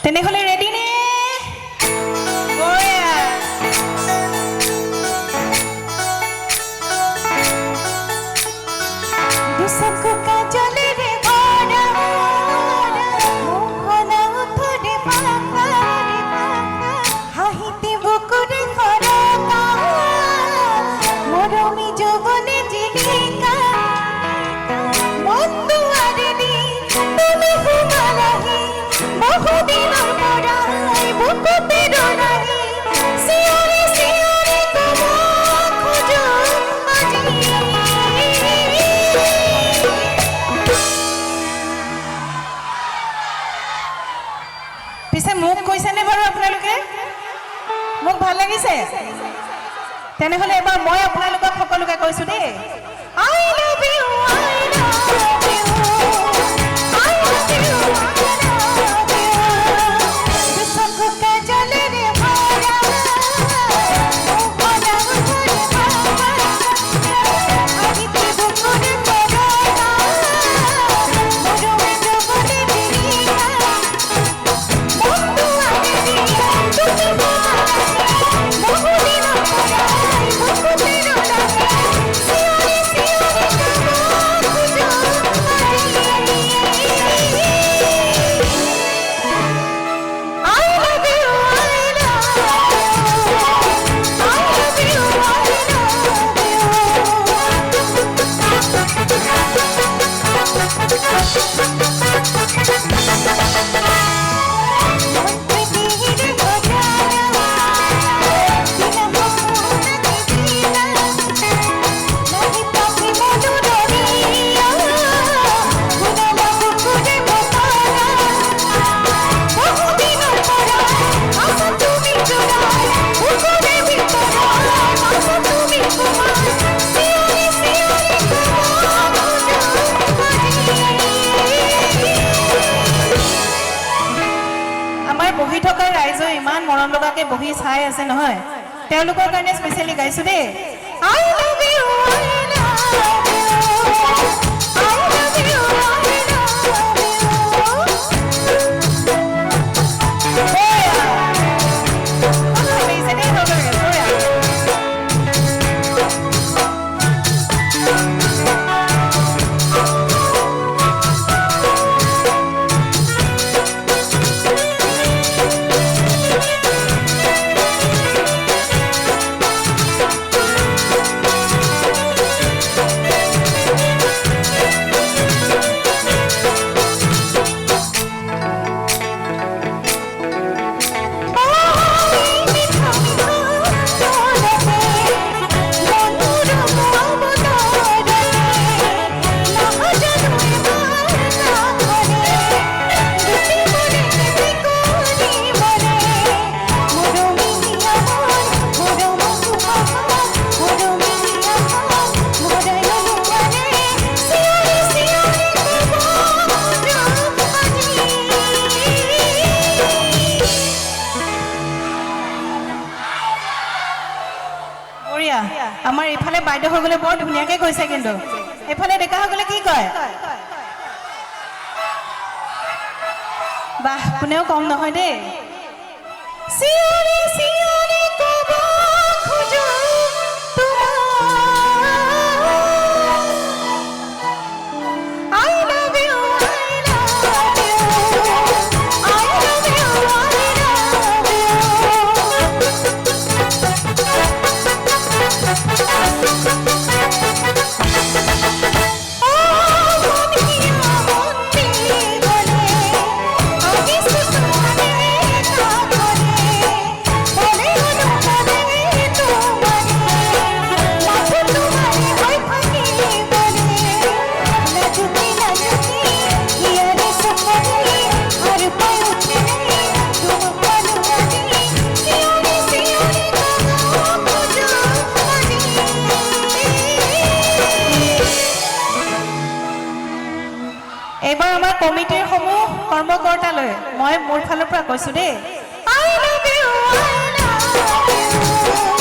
তেনেহলে ৰেডি নে দুচকু কাজলে রে ভরা মোহনা উঠরে পাখা হাহিতে বুকুরে খরকা মরমি যৌবনে জিনিকা বন্ধু আরেনি তুমি হুমালাহি বহুদিনের পরাই বুকুতে রনাহি সিয়ারে সিয়ারে তোমা খুঁজো আজি পিছে মোক কৈছেনে বাৰু আপোনালোকে মোক ভাল লাগিছে তেনেহলে এবাৰ মই আপোনালোকক সকলোকে কৈছো দেই I love you I love you I love you দুচকু কাজলে রে ভরা মোহনা উঠরে পাখা হাহিতে বুকুরে খরকা মরমি যৌবনে জিনিকা বন্ধু আরেনি তুমি হুমালাহি বহুদিনের পরাই বুকুতে রনাহি সিয়ারে সিয়ারে তোমা খুঁজো I love you I love you আমাৰ বহি থকা ৰাইজে ইমান মৰম লগাকে বহি চাই আছে নহয় তেওঁলোকৰ কাৰণে স্পেশালি গাইছো দেই I love you I love you I love you I আমাৰ ইফালে বাইদেউ হগলে বৰ ধুনিয়াকে কৈছে কিন্তু এফালে ডেকা হগলে কি কয় বাহ কোনেও কম নহয় দেই সিয়ারে সিয়ারে কব খুঁজো তোমার I love you I love you I love you এইবাৰ আমাৰ কমিটিৰ সমূহ কৰ্মকৰ্তালৈ মই মোৰ ফালৰ পৰা কৈছো দেই I love you I love you